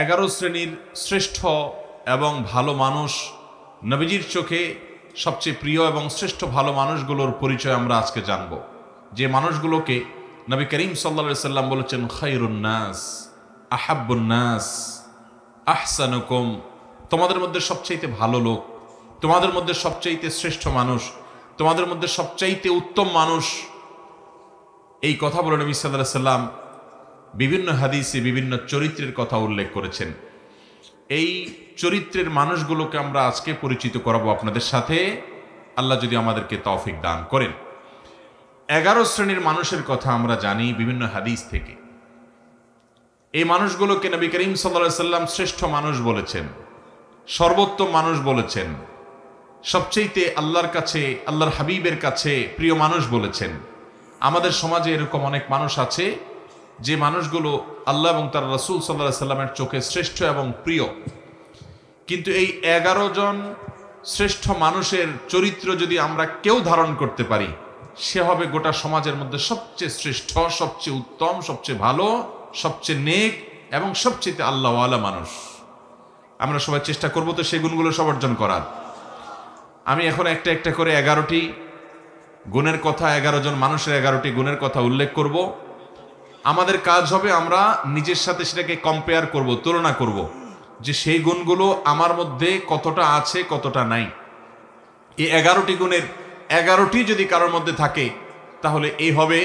11 শ্রেণীর শ্রেষ্ঠ এবং ভালো মানুষ, নবীজির চোখে সবচেয়ে প্রিয় এবং শ্রেষ্ঠ ভালো মানুষগুলোর পরিচয় আমরা আজকে জানব। যে মানুষগুলোকে নবী করিম সাল্লাল্লাহু আলাইহি সাল্লাম বলেছেন খায়রুন নাস, আহাব্বুন নাস, আহসানুকুম, তোমাদের মধ্যে সবচাইতে ভালো লোক, তোমাদের মধ্যে সবচাইতে শ্রেষ্ঠ মানুষ, তোমাদের মধ্যে সবচাইতে উত্তম মানুষ। এই কথা বলে নবী সাল্লাল্লাহু আলাইহি সাল্লাম বিভিন্ন হাদিসে বিভিন্ন চরিত্রের কথা উল্লেখ করেছেন। এই চরিত্রের মানুষগুলোকে আমরা আজকে পরিচিত করাবো আপনাদের সাথে, আল্লাহ যদি আমাদেরকে তৌফিক দান করেন। 11 শ্রেণীর মানুষের কথা আমরা জানি বিভিন্ন হাদিস থেকে। এই মানুষগুলোকে নবী করিম সাল্লাল্লাহু আলাইহি সাল্লাম শ্রেষ্ঠ মানুষ বলেছেন, সর্বোত্তম মানুষ বলেছেন, সবচেয়ে আল্লাহর কাছে, আল্লাহর হাবিবের কাছে প্রিয় মানুষ বলেছেন। আমাদের সমাজে এরকম অনেক মানুষ আছে যে মানুষগুলো আল্লাহ এবং তার রাসূল সাল্লাল্লাহু আলাইহি সাল্লামের চোখে শ্রেষ্ঠ এবং প্রিয়, কিন্তু এই 11 জন শ্রেষ্ঠ মানুষের চরিত্র যদি আমরা কেউ ধারণ করতে পারি, সে হবে গোটা সমাজের মধ্যে সবচেয়ে শ্রেষ্ঠ, সবচেয়ে উত্তম, সবচেয়ে ভালো, সবচেয়ে নেক এবং সবচেয়ে আল্লাহওয়ালা মানুষ। আমরা সবাই চেষ্টা করব তো সেই গুণগুলো সব অর্জন করার। আমি এখন একটা একটা করে 11টি গুণের কথা, 11 জন মানুষের 11টি গুণের কথা উল্লেখ করব। আমাদের কাজ হবে আমরা নিজের সাথে সেটাকে কম্পেয়ার করব, তুলনা করব যে সেই গুণগুলো আমার মধ্যে কতটা আছে, কতটা নাই। এই 11টি গুণের 11টি যদি কারোর মধ্যে থাকে, তাহলে এই হবে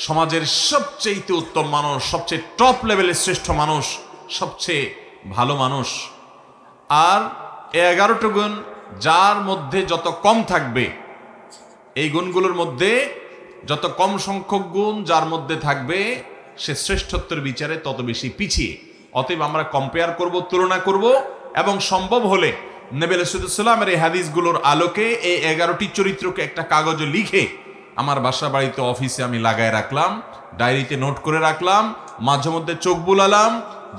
সমাজের সবচেয়ে উত্তম মানুষ, সবচেয়ে টপ লেভেলের শ্রেষ্ঠ মানুষ, সবচেয়ে ভালো মানুষ। আর এই 11টি গুণ যার মধ্যে যত কম থাকবে, এই গুণগুলোর মধ্যে যত কম সংখ্যক গুণ যার মধ্যে থাকবে, সে শ্রেষ্ঠত্বের বিচারে তত বেশি পিছিয়ে। অতএব আমরা কম্পেয়ার করব, তুলনা করব এবং সম্ভব হলে নবী আলাইহিস সালামের এই হাদিসগুলোর আলোকে এই 11টি চরিত্রকে একটা কাগজে লিখে আমার বাসা বাড়িতে, অফিসে আমি লাগায় রাখলাম, ডায়েরিতে নোট করে রাখলাম, মাঝে মধ্যে চোখ বুলালাম,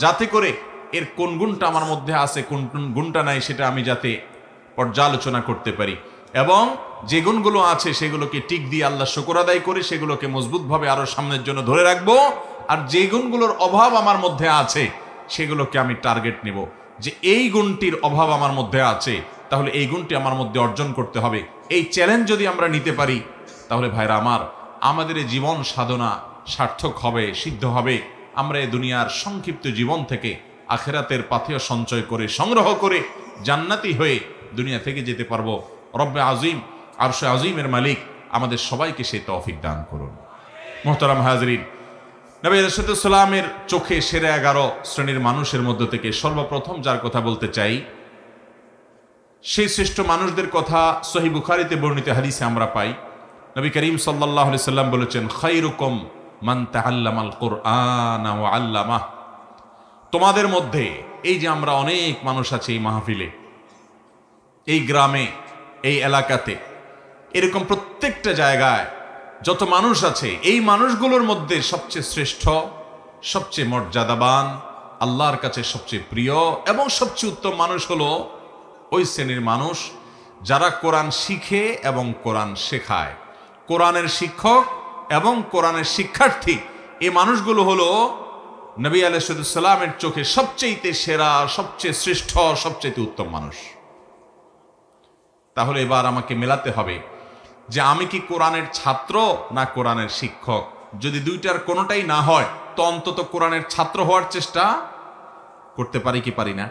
যাতে করে এর কোন গুণটা আমার মধ্যে আছে, কোন গুণটা নাই, সেটা আমি যাতে পর্যালোচনা করতে পারি এবং যে গুণগুলো আছে সেগুলোকে টিক দিয়ে আল্লাহ শুকর আদায় করে সেগুলোকে মজবুতভাবে আরো সামনের জন্য ধরে রাখবো। আর যে গুণগুলোর অভাব আমার মধ্যে আছে সেগুলোকে আমি টার্গেট নেব যে এই গুণটির অভাব আমার মধ্যে আছে, তাহলে এই গুণটি আমার মধ্যে অর্জন করতে হবে। এই চ্যালেঞ্জ যদি আমরা নিতে পারি, তাহলে ভাইরা আমার, আমাদের এই জীবন সাধনা সার্থক হবে, সিদ্ধ হবে। আমরা এই দুনিয়ার সংক্ষিপ্ত জীবন থেকে আখিরাতের পাথেয় সঞ্চয় করে, সংগ্রহ করে জান্নাতি হয়ে দুনিয়া থেকে যেতে পারবো। রব্বে আজিম, আরশে আজিমের মালিক আমাদের সবাইকে সেই তৌফিক দান করুন। মুহতারাম হাজরিন, নবী আলাইহিস সালামের চোখে সেরা 11 শ্রেণীর মানুষের মধ্যে থেকে সর্বপ্রথম যার কথা বলতে চাই, সেই শ্রেষ্ঠ মানুষদের কথা সহিহ বুখারীতে বর্ণিত হাদিসে আমরা পাই। নবী করিম সাল্লাল্লাহু আলাইহি সাল্লাম বলেছেন, খায়রুকুম মান তাআল্লামাল কুরআনা ওয়া আল্লামাহ। তোমাদের মধ্যে, এই যে আমরা অনেক মানুষ আছি এই মাহফিলে, এই গ্রামে, এই এলাকাতে, এরকম প্রত্যেকটা জায়গায় যত মানুষ আছে, এই মানুষগুলোর মধ্যে সবচেয়ে শ্রেষ্ঠ, সবচেয়ে মর্যাদাবান, আল্লাহর কাছে সবচেয়ে প্রিয় এবং সবচেয়ে উত্তম মানুষ হলো ওই শ্রেণীর মানুষ যারা কোরআন শিখে এবং কোরআন শেখায়। কোরআনের শিক্ষক এবং কোরআনের শিক্ষার্থী, এই মানুষগুলো হলো নবী আলাইহিস সালামের চোখে সবচেয়ে সেরা, সবচেয়ে শ্রেষ্ঠ, সবচেয়ে উত্তম মানুষ। তাহলে এবার আমাকে মেলাতে হবে যে আমি কি কোরআনের ছাত্র না কোরআনের শিক্ষক। যদি দুইটার কোনোটাই না হয়, তো অন্তত কোরআনের ছাত্র হওয়ার চেষ্টা করতে পারি কি পারি না?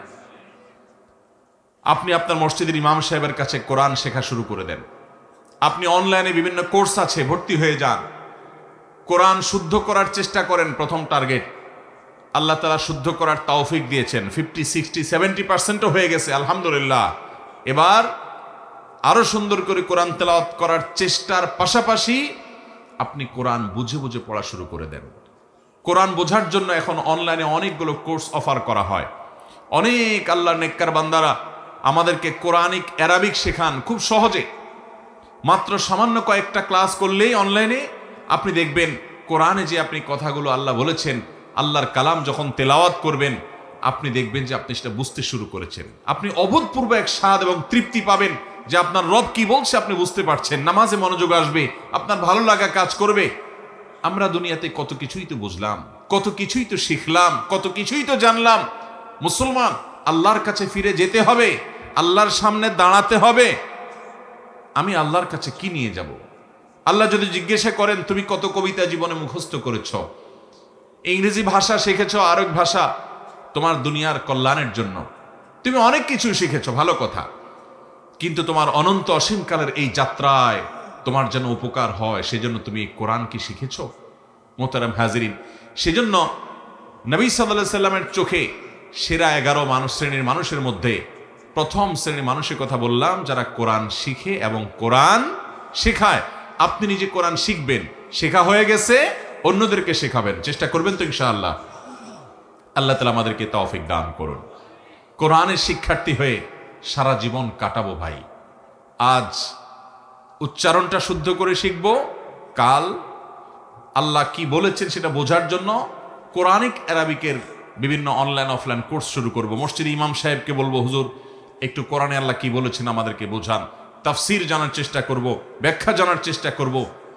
আপনি আপনার মসজিদের ইমাম সাহেবের কাছে কোরআন শেখা শুরু করে দেন। আপনি অনলাইনে বিভিন্ন কোর্স আছে, ভর্তি হয়ে যান। কোরআন শুদ্ধ করার চেষ্টা করেন। প্রথম টার্গেট, আল্লাহ তাআলা শুদ্ধ করার তৌফিক দিয়েছেন। 50, 60, 70% হয়ে গেছে, আলহামদুলিল্লাহ। এবার আরো সুন্দর করে কোরআন তেলাওয়াত করার চেষ্টার পাশাপাশি আপনি কোরআন বুঝে বুঝে পড়া শুরু করে দেন। কোরআন বোঝার জন্য এখন অনলাইনে অনেকগুলো কোর্স অফার করা হয়। অনেক আল্লাহর নেককার বান্দারা আমাদেরকে কোরআনিক অ্যারাবিক শেখান খুব সহজে। মাত্র সামান্য কয়েকটা ক্লাস করলেই অনলাইনে আপনি দেখবেন কোরআনে যে আপনি কথাগুলো আল্লাহ বলেছেন, আল্লাহর কালাম যখন তেলাওয়াত করবেন, আপনি দেখবেন যে আপনি সেটা বুঝতে শুরু করেছেন। আপনি অভূতপূর্ব এক স্বাদ এবং তৃপ্তি পাবেন যে আপনার রব কি বলছে আপনি বুঝতে পারছেন। নামাজে মনোযোগ আসবে, আপনার ভালো লাগা কাজ করবে। আমরা দুনিয়াতে কত কিছুই তো বুঝলাম, কত কিছুই তো শিখলাম, কত কিছুই তো জানলাম। মুসলমান, আল্লাহর কাছে ফিরে যেতে হবে, আল্লাহর সামনে দাঁড়াতে হবে। আমি আল্লাহর কাছে কি নিয়ে যাব? আল্লাহ যদি জিজ্ঞাসা করেন তুমি কত কবিতা জীবনে মুখস্থ করেছ, ইংরেজি ভাষা শিখেছ, আরেক ভাষা তোমার দুনিয়ার কল্যাণের জন্য, তুমি অনেক কিছু শিখেছ, ভালো কথা, কিন্তু তোমার অনন্ত অসীমকালের এই যাত্রায় তোমার যেন উপকার হয় সেজন্য তুমি কোরআন কি শিখেছ? মোহতারাম হাজিরিন, সেজন্য নবী সাল্লাল্লাহু আলাইহি সাল্লামের চোখে সেরা 11 শ্রেণীর মানুষের মধ্যে প্রথম শ্রেণীর মানুষের কথা বললাম, যারা কোরআন শিখে এবং কোরআন শেখায়। আপনি নিজে কোরআন শিখবেন, শেখা হয়ে গেছে, অন্যদেরকে শেখাবেন, চেষ্টা করবেন তো ইনশাআল্লাহ। আল্লাহ তাআলা আমাদেরকে তৌফিক দান করুন। কোরআনের শিক্ষার্থী হয়ে সারা জীবন কাটাবো ভাই। আজ উচ্চারণটা শুদ্ধ করে শিখব, কাল আল্লাহ কি বলেছেন সেটা বোঝার জন্য কোরআনিক অ্যারাবিকের বিভিন্ন অনলাইন অফলাইন কোর্স শুরু করব। মসজিদে ইমাম সাহেবকে বলবো, হুজুর একটু কোরআনে আল্লাহ কি বলেছেন আমাদেরকে বোঝান। তাফসির জানার চেষ্টা করব, ব্যাখ্যা জানার চেষ্টা করব।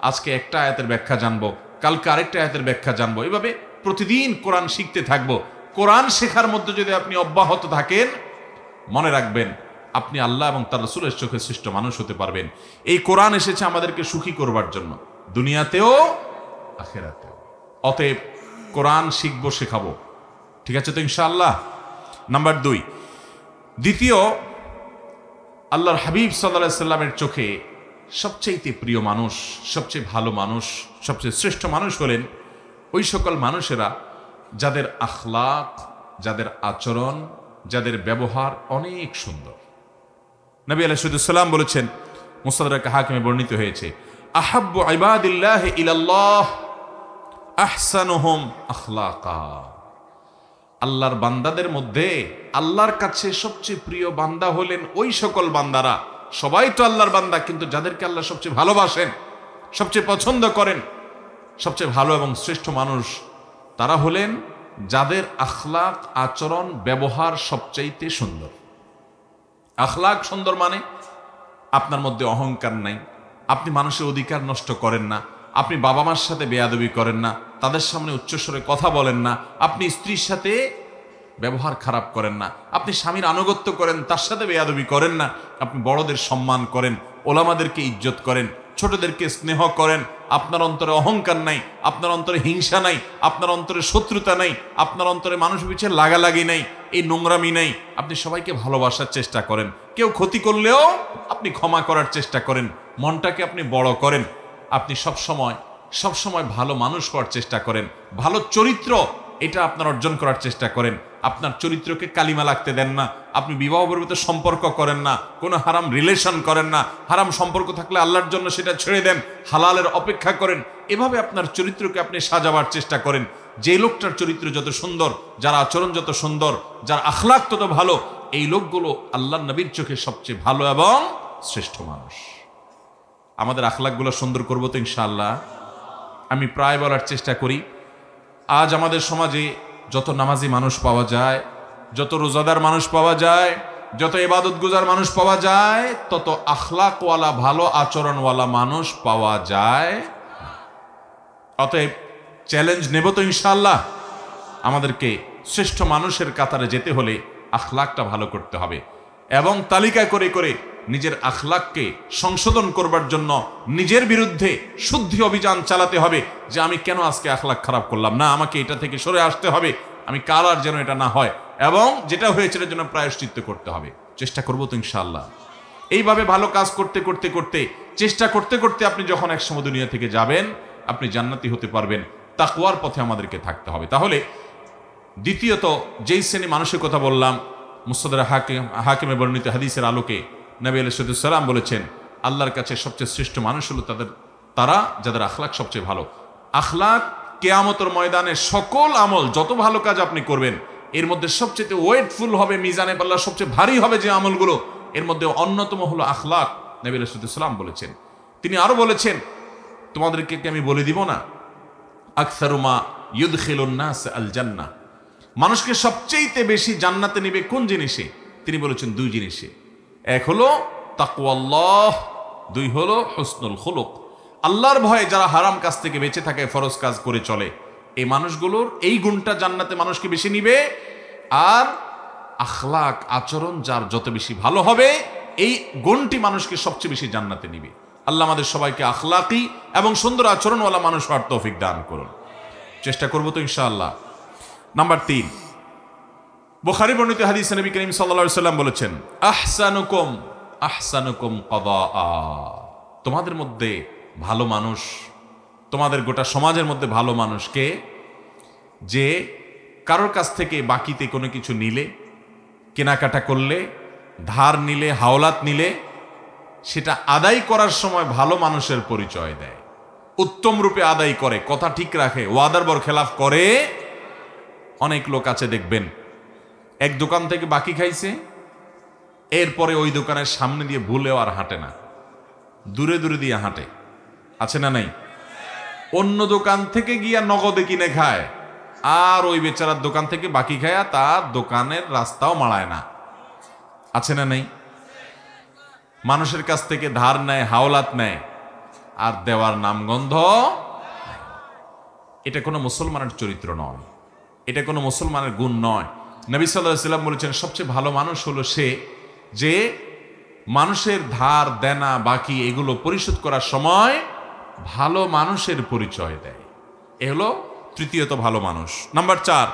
আজকে একটা আয়াতের ব্যাখ্যা জানবো, কালকে আরেকটা আয়াতের ব্যাখ্যা জানবো। এভাবে প্রতিদিন কোরআন শিখতে থাকবো। কোরআন শেখার মধ্যে যদি আপনি অব্যাহত থাকেন, মনে রাখবেন আপনি আল্লাহ এবং তার রাসূলের চোখে শ্রেষ্ঠ মানুষ হতে পারবেন। এই কোরআন এসেছে আমাদেরকে সুখী করবার জন্য, দুনিয়াতেও আখিরাতেও। অতএব কোরআন শিখবো, শেখাবো, ঠিক আছে তো ইনশাআল্লাহ। নাম্বার 2, দ্বিতীয়, আল্লাহর হাবিব সাল্লাল্লাহু আলাইহি সাল্লামের চোখে সবচেয়ে প্রিয় মানুষ, সবচেয়ে ভালো মানুষ, সবচেয়ে শ্রেষ্ঠ মানুষ হলেন ওই সকল মানুষেরা যাদের আখলাক, যাদের আচরণ, যাদের ব্যবহার অনেক সুন্দর। নবী আলাইহিস সালাম বলেছেন, মুসনাদ হাকিমে বর্ণিত হয়েছে, আহাব্বু ইবাদিল্লাহি ইলাল্লাহ আহসানুহুম আখলাকা। আল্লাহর বান্দাদের মধ্যে আল্লাহর কাছে সবচেয়ে প্রিয় বান্দা হলেন ওই সকল বান্দারা, সবাই তো আল্লাহর বান্দা, কিন্তু যাদেরকে আল্লাহ সবচেয়ে ভালোবাসেন, সবচেয়ে পছন্দ করেন, সবচেয়ে ভালো এবং শ্রেষ্ঠ মানুষ তারা হলেন যাদের আখলাক, আচরণ, ব্যবহার সবচাইতে সুন্দর। আখলাক সুন্দর মানে আপনার মধ্যে অহংকার নাই, আপনি মানুষের অধিকার নষ্ট করেন না, আপনি বাবা মার সাথে বেয়াদবি করেন না, তাদের সামনে উচ্চস্বরে কথা বলেন না, আপনি স্ত্রীর সাথে ব্যবহার খারাপ করেন না, আপনি স্বামীর আনুগত্য করেন, তার সাথে বেয়াদবি করেন না, আপনি বড়দের সম্মান করেন, ওলামাদেরকে ইজ্জত করেন, ছোটদেরকে স্নেহ করেন, আপনার অন্তরে অহংকার নাই, আপনার অন্তরে হিংসা নাই, আপনার অন্তরে শত্রুতা নাই, আপনার অন্তরে মানুষ পিছিয়ে লাগালাগি নাই, এই নোংরামি নাই, আপনি সবাইকে ভালোবাসার চেষ্টা করেন, কেউ ক্ষতি করলেও আপনি ক্ষমা করার চেষ্টা করেন, মনটাকে আপনি বড় করেন, আপনি সবসময় ভালো মানুষ হওয়ার চেষ্টা করেন, ভালো চরিত্র এটা আপনার অর্জন করার চেষ্টা করেন, আপনার চরিত্রকে কালিমা লাগতে দেন না, আপনি বিবাহ পর্যন্ত সম্পর্ক করেন না, কোনো হারাম রিলেশন করেন না, হারাম সম্পর্ক থাকলে আল্লাহর জন্য সেটা ছেড়ে দেন, হালালের অপেক্ষা করেন। এভাবে আপনার চরিত্রকে আপনি সাজাবার চেষ্টা করেন। যে লোকটার চরিত্র যত সুন্দর, যার আচরণ যত সুন্দর, যার আখলাক তত ভালো, এই লোকগুলো আল্লাহর নবীর চোখে সবচেয়ে ভালো এবং শ্রেষ্ঠ মানুষ। আমাদের আখলাকগুলো সুন্দর করবো তো ইনশাআল্লাহ। আমি প্রায় বলার চেষ্টা করি, আজ আমাদের সমাজে যত নামাজি মানুষ পাওয়া যায়, যত রোজাদার মানুষ পাওয়া যায়, যত ইবাদত গুজার মানুষ পাওয়া যায়, তত আখলাকওয়ালা, ভালো আচরণওয়ালা মানুষ পাওয়া যায়। অতএব চ্যালেঞ্জ নেব তো ইনশাআল্লাহ। আমাদেরকে শ্রেষ্ঠ মানুষের কাতারে যেতে হলে আখলাকটা ভালো করতে হবে এবং তালিকা করে করে নিজের আখলাককে সংশোধন করবার জন্য নিজের বিরুদ্ধে শুদ্ধি অভিযান চালাতে হবে, যে আমি কেন আজকে আখলাক খারাপ করলাম, না আমাকে এটা থেকে সরে আসতে হবে, আমি কাল আর যেন এটা না হয়, এবং যেটা হয়েছে এটার জন্য প্রায়শ্চিত্ত করতে হবে। চেষ্টা করবো তো ইনশাআল্লাহ। এইভাবে ভালো কাজ করতে করতে করতে, চেষ্টা করতে করতে আপনি যখন একসময় দুনিয়া থেকে যাবেন, আপনি জান্নাতি হতে পারবেন। তাকওয়ার পথে আমাদেরকে থাকতে হবে। তাহলে দ্বিতীয়ত যেই শ্রেণী মানুষের কথা বললাম, মুসনাদ হাকিমে বর্ণিত হাদিসের আলোকে নবী আলাইহিস সালাম বলেছেন, আল্লাহর কাছে সবচেয়ে শ্রেষ্ঠ মানুষ হলো তারা যাদের আখলাক সবচেয়ে ভালো। আখলাক কিয়ামতের ময়দানে সকল আমল, যত ভালো কাজ আপনি করবেন, এর মধ্যে সবচেয়ে ওয়েটফুল হবে, মিজানে পাল্লা সবচেয়ে ভারী হবে যে আমলগুলো, এর মধ্যে অন্যতম হলো আখলাক। নবী আলাইহিস সালাম বলেছেন। তিনি আরো বলেছেন, তোমাদেরকে কি আমি বলে দিব না, আকসারু মা ইউদখিলুন নাস আল জান্নাহ, মানুষকে সবচেয়ে বেশি জান্নাতে নেবে কোন জিনিসে? তিনি বলেছেন 2 জিনিসে। এক হলো তাকওয়াল্লাহ, 2 হলো হুসনুল খুলুক। আল্লাহর ভয়ে যারা হারাম কাজ থেকে বেঁচে থাকে, ফরজ কাজ করে চলে, এই মানুষগুলোর এই গুণটা জান্নাতে মানুষকে বেশি নিবে। আর আখলাক আচরণ যার যত বেশি ভালো হবে, এই গুণটি মানুষকে সবচেয়ে বেশি জান্নাতে নিবে। আল্লাহ আমাদের সবাইকে আখলাকি এবং সুন্দর আচরণওয়ালা মানুষ হওয়ার তৌফিক দান করুন। চেষ্টা করবো তো ইনশাআল্লাহ। নাম্বার 3, বুখারী বর্ণিত হাদিসে নবী করিম সাল্লাল্লাহু আলাইহি ওয়াসাল্লাম বলেছেন, আহসানুকুম কদাআ। তোমাদের মধ্যে ভালো মানুষ, তোমাদের গোটা সমাজের মধ্যে ভালো মানুষকে, যে কারোর কাছ থেকে বাকিতে কোনো কিছু নিলে, কেনাকাটা করলে, ধার নিলে, হাওলাত নিলে, সেটা আদায় করার সময় ভালো মানুষের পরিচয় দেয়, উত্তম রূপে আদায় করে, কথা ঠিক রাখে, ওয়াদার বরখেলাফ করে। অনেক লোক আছে দেখবেন, এক দোকান থেকে বাকি খাইছে, এরপরে ওই দোকানের সামনে দিয়ে ভুলেও আর হাঁটে না, দূরে দূরে দিয়ে হাঁটে, আছে না নাই? অন্য দোকান থেকে গিয়া নগদে কিনে খায়, আর ওই বেচারার দোকান থেকে বাকি খায়া তার দোকানের রাস্তাও মাড়ায় না, আছে না নাই? মানুষের কাছ থেকে ধার নেয়, হাওলাত নেয়, আর দেওয়ার নামগন্ধ। এটা কোনো মুসলমানের চরিত্র নয়, এটা কোনো মুসলমানের গুণ নয়। নবী সাল্লাল্লাহু আলাইহি ওয়াসাল্লাম বলেছেন, সবচেয়ে ভালো মানুষ হলো সে যে মানুষের ধার দেনা বাকি এগুলো পরিশোধ করার সময় ভালো মানুষের পরিচয় দেয়। এ হলো তৃতীয়ত ভালো মানুষ। নাম্বার 4,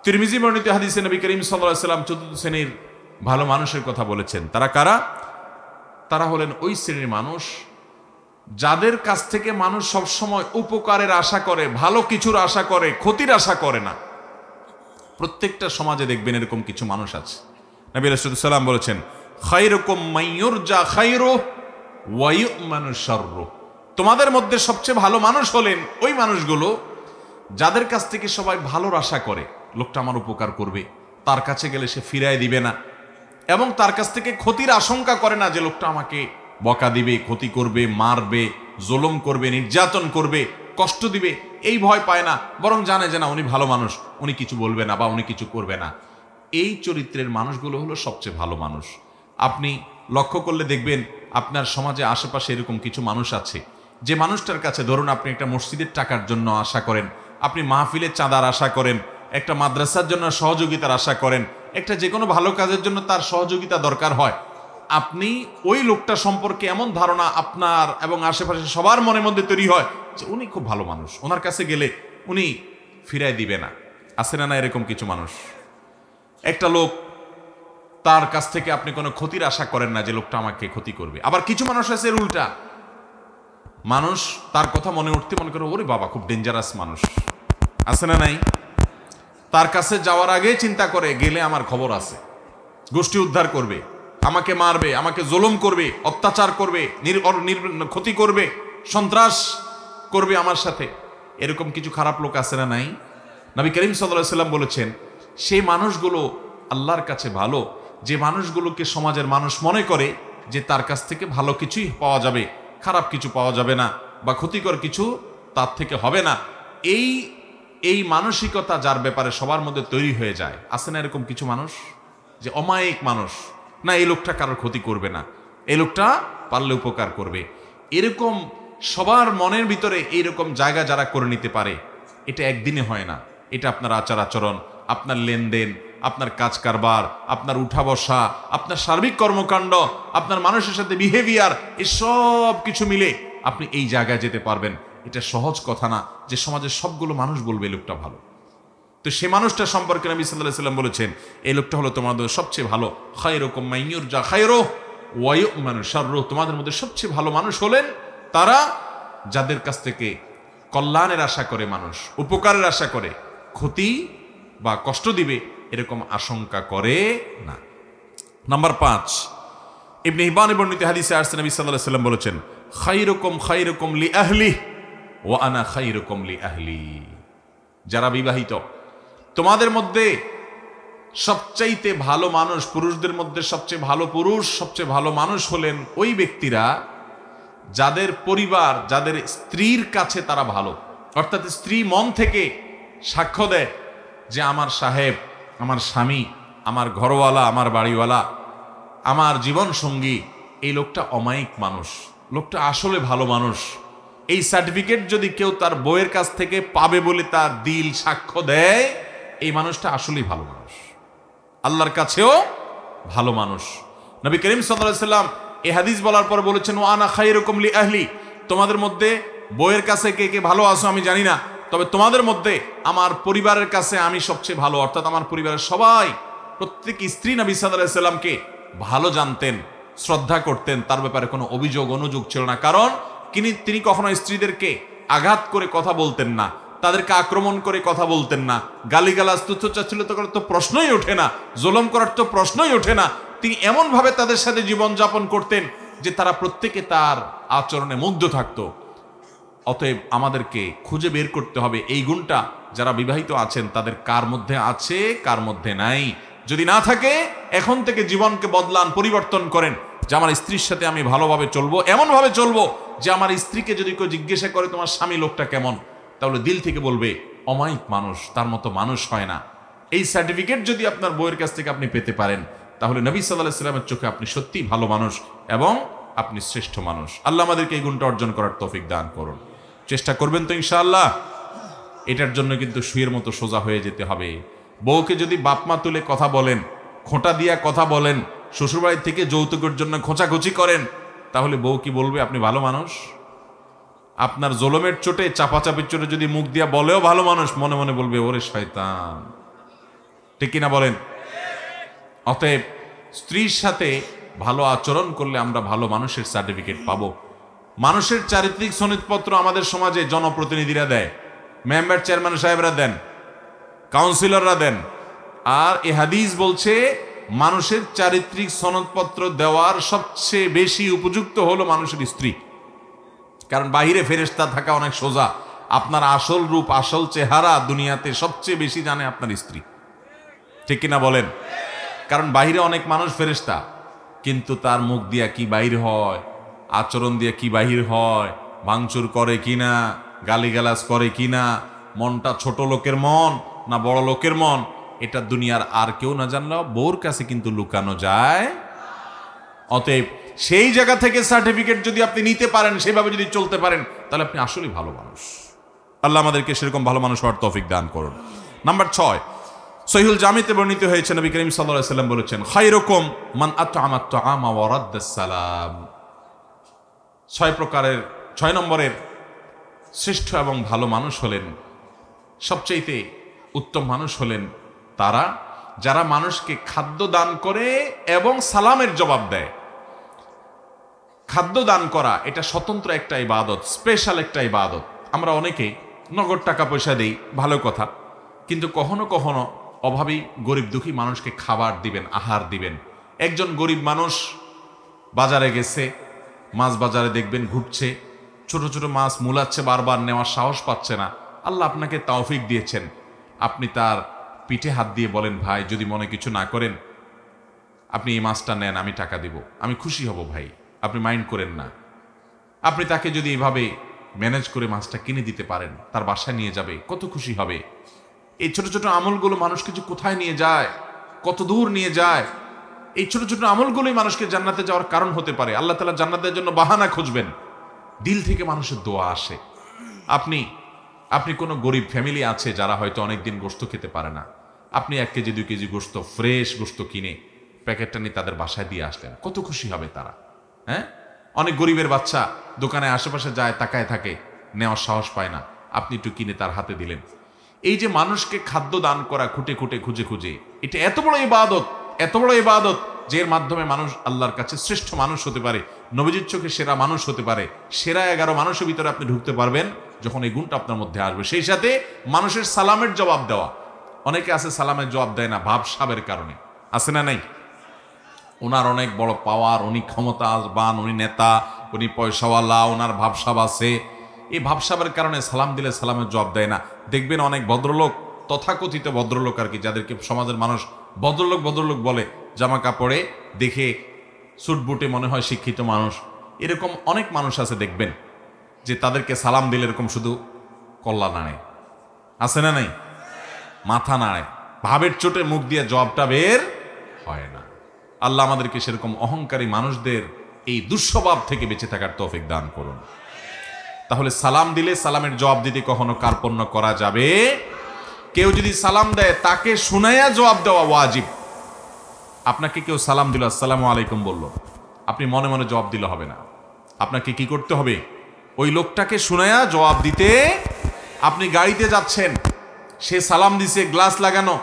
তিরমিজি বর্ণিত হাদিসে নবী করিম সাল্লাল্লাহু আলাইহি ওয়াসাল্লাম চতুর্থ শ্রেণীর ভালো মানুষের কথা বলেছেন। তারা কারা? তারা হলেন ওই শ্রেণীর মানুষ যাদের কাছ থেকে মানুষ সবসময় উপকারের আশা করে, ভালো কিছুর আশা করে, ক্ষতির আশা করে না। প্রত্যেকটা সমাজে দেখবেন এরকম কিছু মানুষ আছে। নবী রাসূলুল্লাহ সাল্লাল্লাহু আলাইহি ওয়াসাল্লাম বলেছেন, খায়রুকুম মাইয়ুরজা খায়রুহু ওয়া ইউ'মানু শাররুহু। তোমাদের মধ্যে সবচেয়ে ভালো মানুষ হলেন ওই মানুষগুলো যাদের কাছ থেকে সবাই ভালোর আশা করে, লোকটা আমার উপকার করবে, তার কাছে গেলে সে ফিরায় দিবে না, এবং তার কাছ থেকে ক্ষতির আশঙ্কা করে না যে লোকটা আমাকে বকা দিবে, ক্ষতি করবে, মারবে, জুলুম করবে, নির্যাতন করবে, কষ্ট দিবে, এই ভয় পায় না, বরং জানে যে না উনি ভালো মানুষ, উনি কিছু বলবে না বা উনি কিছু করবে না। এই চরিত্রের মানুষগুলো হলো সবচেয়ে ভালো মানুষ। আপনি লক্ষ্য করলে দেখবেন আপনার সমাজে আশেপাশে এরকম কিছু মানুষ আছে, যে মানুষটার কাছে ধরুন আপনি একটা মসজিদের টাকার জন্য আশা করেন, আপনি মাহফিলের চাঁদার আশা করেন, একটা মাদ্রাসার জন্য সহযোগিতার আশা করেন, একটা যে কোনো ভালো কাজের জন্য তার সহযোগিতা দরকার হয়, আপনি ওই লোকটা সম্পর্কে এমন ধারণা আপনার এবং আশেপাশে সবার মনের মধ্যে তৈরি হয় যে উনি খুব ভালো মানুষ, ওনার কাছে গেলে উনি ফিরায় দিবে না। আছে না না এরকম কিছু মানুষ? একটা লোক, তার কাছ থেকে আপনি কোনো ক্ষতির আশা করেন না যে লোকটা আমাকে ক্ষতি করবে। আবার কিছু মানুষ আছে এর উল্টা, মানুষ তার কথা মনে উঠতে মনে করে ওরে বাবা খুব ডেঞ্জারাস মানুষ, আছে না নাই? তার কাছে যাওয়ার আগে চিন্তা করে গেলে আমার খবর আছে, গোষ্ঠী উদ্ধার করবে, আমাকে মারবে, আমাকে জুলুম করবে, অত্যাচার করবে, ক্ষতি করবে, সন্ত্রাস করবে আমার সাথে। এরকম কিছু খারাপ লোক আছে না নাই? নবী করিম সাল্লাল্লাহু আলাইহি ওয়াসাল্লাম বলেছেন, সেই মানুষগুলো আল্লাহর কাছে ভালো, যে মানুষগুলোকে সমাজের মানুষ মনে করে যে তার কাছ থেকে ভালো কিছুই পাওয়া যাবে, খারাপ কিছু পাওয়া যাবে না, বা ক্ষতিকর কিছু তার থেকে হবে না। এই মানসিকতা যার ব্যাপারে সবার মধ্যে তৈরি হয়ে যায়, আছে না এরকম কিছু মানুষ যে অমায়িক মানুষ, না এই লোকটা কারোর ক্ষতি করবে না, এই লোকটা পারলে উপকার করবে। এরকম সবার মনের ভিতরে এইরকম জায়গা যারা করে নিতে পারে, এটা একদিনে হয় না। এটা আপনার আচার আচরণ, আপনার লেনদেন, আপনার কাজ কারবার, আপনার উঠা বসা, আপনার সার্বিক কর্মকাণ্ড, আপনার মানুষের সাথে বিহেভিয়ার, এসব কিছু মিলে আপনি এই জায়গায় যেতে পারবেন। এটা সহজ কথা না যে সমাজের সবগুলো মানুষ বলবে এই লোকটা ভালো। তো সে মানুষটা সম্পর্কে নবী সাল্লাল্লাহু আলাইহি ওয়াসাল্লাম বলেছেন, এই লোকটা হলো তোমাদের সবচেয়ে ভালো। খায়রুকুম মাইয়ুরজা খায়রুহু ওয়া ইউ'মানু শাররুহু। তোমাদের মধ্যে সবচেয়ে ভালো মানুষ হলেন তারা যাদের কাছ থেকে কল্যাণের আশা করে, মানুষ উপকারের আশা করে, ক্ষতি বা কষ্ট দিবে এরকম আশঙ্কা করে না। নাম্বার 5, ইবনে হিব্বান বর্ণিত হাদিসে আসছে নবী সাল্লাল্লাহু আলাইহি ওয়াসাল্লাম বলেছেন, খায়রুকুম লি আহলি ওয়া আনা খায়রুকুম লি আহলি। যারা বিবাহিত, তোমাদের মধ্যে সবচাইতে ভালো মানুষ, পুরুষদের মধ্যে সবচেয়ে ভালো পুরুষ, সবচেয়ে ভালো মানুষ হলেন ওই ব্যক্তিরা যাদের পরিবার, যাদের স্ত্রীর কাছে তারা ভালো। অর্থাৎ স্ত্রী মন থেকে সাক্ষ্য দেয় যে আমার সাহেব, আমার স্বামী, আমার ঘরওয়ালা, আমার বাড়িওয়ালা, আমার জীবন সঙ্গী, এই লোকটা অমায়িক মানুষ, লোকটা আসলে ভালো মানুষ, এই সার্টিফিকেট যদি কেউ তার বউয়ের কাছ থেকে পাবে বলে তার দিল সাক্ষ্য দেয়, এই মানুষটা আসলেই ভালো মানুষ, আল্লাহর কাছেও ভালো মানুষ। নবী করিম সাল্লাল্লাহু আলাইহি ওয়াসাল্লাম এই হাদিস বলার পর বলেছেন, ওয়া আনা খায়রুকুম লি আহলি, তোমাদের মধ্যে বউয়ের কাছে কে কে ভালো আছো আমি জানি না, তবে তোমাদের মধ্যে আমার পরিবারের কাছে আমি সবচেয়ে ভালো। অর্থাৎ আমার পরিবারের সবাই, প্রত্যেক স্ত্রী নবী সাল্লাল্লাহু আলাইহি ওয়াসাল্লামকে ভালো জানতেন, শ্রদ্ধা করতেন, তার ব্যাপারে কোনো অভিযোগ অনুযোগ ছিল না। কারণ তিনি কখনো স্ত্রীদেরকে আঘাত করে কথা বলতেন না, তাদেরকে আক্রমণ করে কথা বলতেন না, গালিগালাজ তুচ্ছতাচ্ছিল্য করার তো প্রশ্নই ওঠে না, জুলুম করার তো প্রশ্নই ওঠে না। তিনি এমনভাবে তাদের সাথে জীবনযাপন করতেন যে তারা প্রত্যেকে তার আচরণে মুগ্ধ থাকতো। অতএব আমাদেরকে খুঁজে বের করতে হবে এই গুণটা যারা বিবাহিত আছেন তাদের কার মধ্যে আছে, কার মধ্যে নাই। যদি না থাকে, এখন থেকে জীবনকে বদলান, পরিবর্তন করেন যে আমার স্ত্রীর সাথে আমি ভালোভাবে চলবো, এমনভাবে চলবো যে আমার স্ত্রীকে যদি কেউ জিজ্ঞাসা করে তোমার স্বামী লোকটা কেমন, তাহলে দিল থেকে বলবে অমায়িক মানুষ, তার মতো মানুষ হয় না। এই সার্টিফিকেট যদি আপনার বউয়ের কাছ থেকে আপনি পেতে পারেন, তাহলে নবী সাল্লাল্লাহু আলাইহি ওয়াসাল্লামের চোখে আপনি সত্যিই ভালো মানুষ এবং আপনি শ্রেষ্ঠ মানুষ। আল্লাহ আমাদেরকে এই গুণটা অর্জন করার তৌফিক দান করুন। চেষ্টা করবেন তো ইনশাআল্লাহ? এটার জন্য কিন্তু সুয়ের মতো সোজা হয়ে যেতে হবে। বউকে যদি বাপমা তুলে কথা বলেন, খোঁটা দিয়া কথা বলেন, শ্বশুরবাড়ি থেকে যৌতুকের জন্য খোঁচাখুচি করেন, তাহলে বউ কি বলবে আপনি ভালো মানুষ? আপনার জলমের চোটে, চাপাচাপির চোটে যদি মুখ দিয়া বলেও ভালো মানুষ, মনে মনে বলবে ওরে শয়তান। ঠিক কিনা বলেন? অতএব স্ত্রীর সাথে ভালো আচরণ করলে আমরা ভালো মানুষের সার্টিফিকেট পাবো। মানুষের চারিত্রিক সনদপত্র আমাদের সমাজে জনপ্রতিনিধিরা দেয়, মেম্বার চেয়ারম্যান সাহেবরা দেন, কাউন্সিলররা দেন। আর এ হাদিস বলছে মানুষের চারিত্রিক সনদপত্র দেওয়ার সবচেয়ে বেশি উপযুক্ত হলো মানুষের স্ত্রী। কারণ বাহিরে ফেরেশতা থাকা অনেক সোজা, আপনার আসল রূপ, আসল চেহারা দুনিয়াতে সবচেয়ে বেশি জানে আপনার স্ত্রী। ঠিক কিনা বলেন? কারণ বাহিরে অনেক মানুষ ফেরেশতা, কিন্তু তার মুখ দিয়া কি বাহির হয়, আচরণ দিয়ে কি বাহির হয়, ভাঙচুর করে কিনা, গালিগালাজ করে কিনা, মনটা ছোট লোকের মন না বড় লোকের মন, এটা দুনিয়ার আর কেউ না জানলেও বউর কাছে কিন্তু লুকানো যায়। অতএব সেই জায়গা থেকে সার্টিফিকেট যদি আপনি নিতে পারেন, সেভাবে যদি চলতে পারেন, তাহলে আপনি আসলেই ভালো মানুষ। আল্লাহ আমাদেরকে সেরকম ভালো মানুষ হওয়ার তৌফিক দান করুন। নাম্বার 6, সহিহুল জামিতে বর্ণিত হয়েছে, নবী করিম সাল্লাল্লাহু আলাইহি ওয়াসাল্লাম বলেছেন, খায়রুকুম মান আত'আমা আত-তা'আমা ওয়া রাদ্দাস সালাম। 6 নম্বরের শ্রেষ্ঠ এবং ভালো মানুষ হলেন, সবচাইতে উত্তম মানুষ হলেন তারা যারা মানুষকে খাদ্য দান করে এবং সালামের জবাব দেয়। খাদ্য দান করা এটা স্বতন্ত্র একটা ইবাদত, স্পেশাল একটা ইবাদত। আমরা অনেকে নগদ টাকা পয়সা দেই, ভালো কথা, কিন্তু কখনো কখনো অভাবী গরিব দুঃখী মানুষকে খাবার দিবেন, আহার দিবেন। একজন গরিব মানুষ বাজারে গেছে, মাছ বাজারে দেখবেন ঘুরছে, ছোট ছোট মাছ মুলাচ্ছে, বারবার নেওয়ার সাহস পাচ্ছে না। আল্লাহ আপনাকে তৌফিক দিয়েছেন, আপনি তার পিঠে হাত দিয়ে বলেন, ভাই যদি মনে কিছু না করেন আপনি এই মাছটা নেন, আমি টাকা দিব, আমি খুশি হব ভাই, আপনি মাইন্ড করেন না। আপনি তাকে যদি এইভাবে ম্যানেজ করে মাছটা কিনে দিতে পারেন, তার বাসায় নিয়ে যাবে, কত খুশি হবে। এই ছোট ছোট আমলগুলো মানুষকে যে কোথায় নিয়ে যায়, কত দূর নিয়ে যায়। এই ছোট ছোট আমলগুলোই মানুষকে জান্নাতে যাওয়ার কারণ হতে পারে। আল্লাহ তাআলা জান্নাতের জন্য বাহানা খুঁজবেন, দিল থেকে মানুষের দোয়া আসে। আপনি কোনো গরিব ফ্যামিলি আছে যারা হয়তো অনেকদিন গোশত খেতে পারে না, আপনি 1 কেজি 2 কেজি গোশত, ফ্রেশ গোশত কিনে প্যাকেটটা নিয়ে তাদের বাসায় দিয়ে আসলেন, কত খুশি হবে তারা। হ্যাঁ, অনেক গরিবের বাচ্চা দোকানে আশেপাশে যায়, তাকায় থাকে, নেওয়ার সাহস পায় না, আপনি একটু কিনে তার হাতে দিলেন। এই যে মানুষকে খাদ্য দান করা, খুঁটে খুঁটে খুঁজে খুঁজে, এটা এত বড় ইবাদত, এত বড় ইবাদত, যে এর মাধ্যমে মানুষ আল্লাহর কাছে শ্রেষ্ঠ মানুষ হতে পারে, নবীজির চোখে সেরা মানুষ হতে পারে। সেরা 11 মানুষের ভিতরে আপনি ঢুকতে পারবেন যখন এই গুণটা আপনার মধ্যে আসবে। সেই সাথে মানুষের সালামের জবাব দেওয়া। অনেকে আছে সালামের জবাব দেয় না ভাবসাবের কারণে, আছে না নাই? ওনার অনেক বড় পাওয়ার, উনি ক্ষমতাবান, উনি নেতা, উনি পয়সাওয়ালা, ওনার ভাবসাব আছে, এই ভাবসাবের কারণে সালাম দিলে সালামের জবাব দেয় না। দেখবেন অনেক ভদ্রলোক, তথাকথিত ভদ্রলোক আর কি, যাদেরকে সমাজের মানুষ ভদ্রলোক ভদ্রলোক বলে, জামা কাপড়ে দেখে স্যুট বুটে মনে হয় শিক্ষিত মানুষ, এরকম অনেক মানুষ আছে দেখবেন যে তাদেরকে সালাম দিলে এরকম শুধু কল্লা নাড়ে, আছে না নাই? মাথা নাড়ে, ভাবের চোটে মুখ দিয়ে জবাবটা বের হয় না। আল্লাহ আমাদেরকে সেরকম অহংকারী মানুষদের এই দুঃস্বভাব থেকে বেঁচে থাকার তৌফিক দান করুন। তাহলে সালাম দিলে সালামের জবাব দিতে কখনো কার্পণ্য করা যাবে? কেউ যদি সালাম দেয় তাকে শুনাইয়া জবাব দেওয়া ওয়াজিব। আপনাকে কেউ সালাম দিল, আসসালামু আলাইকুম বলল, আপনি মনে মনে জবাব দিলে হবে না। আপনাকে কি করতে হবে? ওই লোকটাকে শুনাইয়া জবাব দিতে। আপনি গাড়িতে যাচ্ছেন, সে সালাম দিছে, গ্লাস লাগানো,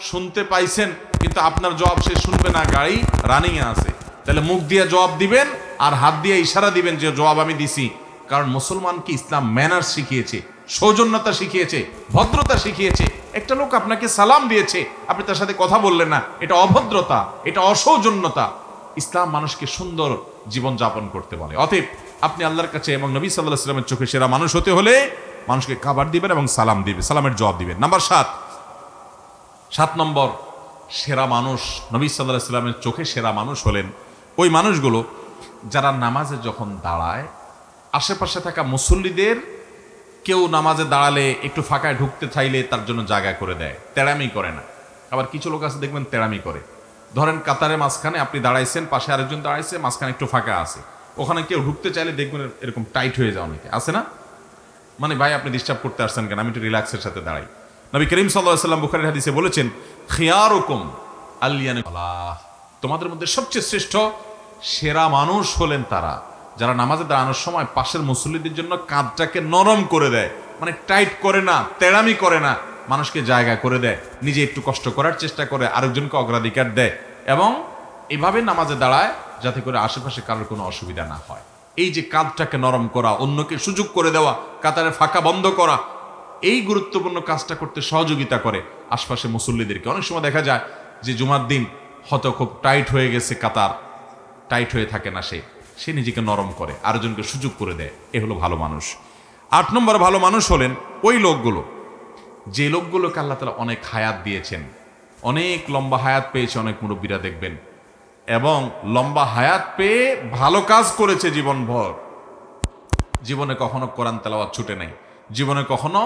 শুনতে পাইছেন, কিন্তু আপনার জবাব সে শুনবে না, গাড়ি রানিং এ আছে, তাহলে মুখ দিয়ে জবাব দিবেন আর হাত দিয়ে ইশারা দিবেন যে জবাব আমি দিছি। কারণ মুসলমানকে ইসলাম ম্যানার্স শিখিয়েছে, সৌজন্যতা শিখিয়েছে, ভদ্রতা শিখিয়েছে। একটা লোক আপনাকে সালাম দিয়েছে, আপনি তার সাথে কথা বললেন না, এটা অভদ্রতা, এটা অসৌজন্যতা। ইসলাম মানুষকে সুন্দর জীবন যাপন করতে বলে। অতএব আপনি আল্লাহর কাছে এবং নবী সাল্লাল্লাহু আলাইহি ওয়াসাল্লামের চোখে সেরা মানুষ হতে হলে মানুষকে খাবার দিবেন এবং সালাম দিবেন, সালামের জবাব দিবেন। নাম্বার 7 নম্বর, সেরা মানুষ নবী সাল্লাল্লাহু আলাইহি ওয়াসাল্লামের চোখে সেরা মানুষ হলেন ওই মানুষগুলো যারা নামাজে যখন দাঁড়ায় আশেপাশে থাকা মুসল্লিদের কেউ নামাজে দাঁড়ালে একটু ফাঁকায় ঢুকতে চাইলে তার জন্য জায়গা করে দেয়, তেড়ামি করে না। আবার কিছু লোক আছে দেখবেন তেড়ামি করে। ধরেন কাতারের মাঝখানে আপনি দাঁড়াইছেন, পাশে আরেকজন দাঁড়াইছে, মাঝখানে একটু ফাঁকা আছে, ওখানে কেউ ঢুকতে চাইলে দেখবেন এরকম টাইট হয়ে যায়, অনেকে আছে না, মানে ভাই আপনি ডিস্টার্ব করতে আসছেন কেন, আমি একটু রিল্যাক্সের সাথে দাঁড়াই। নবী করিম সাল্লাল্লাহু আলাইহি ওয়াসাল্লাম বুখারীর হাদিসে বলেছেন, খিয়ারুকুম আল্লিয়ানুল্লাহ, তোমাদের মধ্যে সবচেয়ে শ্রেষ্ঠ সেরা মানুষ হলেন তারা যারা নামাজে দাঁড়ানোর সময় পাশের মুসল্লিদের জন্য কাঁধটাকে নরম করে দেয়, মানে টাইট করে না, তেড়ামি করে না, মানুষকে জায়গা করে দেয়, নিজে একটু কষ্ট করার চেষ্টা করে, আরেকজনকে অগ্রাধিকার দেয়, এবং এভাবে নামাজে দাঁড়ায় যাতে করে আশেপাশে কারোর কোনো অসুবিধা না হয়। এই যে কাঁধটাকে নরম করা, অন্যকে সুযোগ করে দেওয়া, কাতারে ফাঁকা বন্ধ করা, এই গুরুত্বপূর্ণ কাজটা করতে সহযোগিতা করে আশপাশে মুসল্লিদেরকে। অনেক সময় দেখা যায় যে জুমার দিন হয়তো খুব টাইট হয়ে গেছে, কাতার টাইট হয়ে থাকে না, সে নিজেকে নরম করে, আরেকজনকে সুযোগ করে দেয়। এ হলো ভালো মানুষ। 8 নম্বর ভালো মানুষ হলেন ওই লোকগুলো যে লোকগুলোকে আল্লাহ তাআলা অনেক হায়াত দিয়েছেন, অনেক লম্বা হায়াত পেয়েছে অনেক মুরব্বীরা দেখবেন, এবং লম্বা হায়াত পেয়ে ভালো কাজ করেছে জীবনভর, জীবনে কখনো কোরআন তেলাওয়াত ছুটে নাই, জীবনে কখনো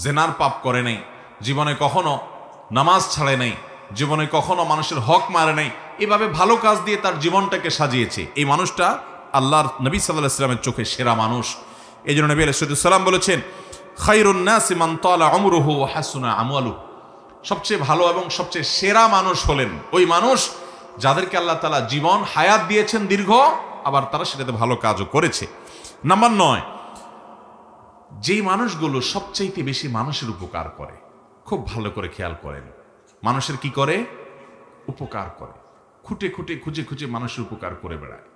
জেনার পাপ করে নাই, জীবনে কখনো নামাজ ছাড়ে নাই, জীবনে কখনো মানুষের হক মারে নাই, এভাবে ভালো কাজ দিয়ে তার জীবনটাকে সাজিয়েছে। এই মানুষটা আল্লাহর নবী সাল্লাল্লাহু আলাইহি ওয়াসাল্লামের চোখে সেরা মানুষ। এই জন্য নবী আলাইহিস সালাম বলেছেন, খায়রুন নাসি মান তালা উমরুহু ওয়া হাসুনা আমালুহু, সবচেয়ে ভালো এবং সবচেয়ে সেরা মানুষ হলেন ওই মানুষ যাদেরকে আল্লাহ তাআলা জীবন হায়াত দিয়েছেন দীর্ঘ, আবার তারা সেটাতে ভালো কাজও করেছে। নাম্বার 9, যেই মানুষগুলো সবচাইতে বেশি মানুষের উপকার করে, খুব ভালো করে খেয়াল করেন, মানুষের কি করে? উপকার করে, খুঁটে খুঁটে খুঁজে খুঁজে মানুষের উপকার করে বেড়ায়।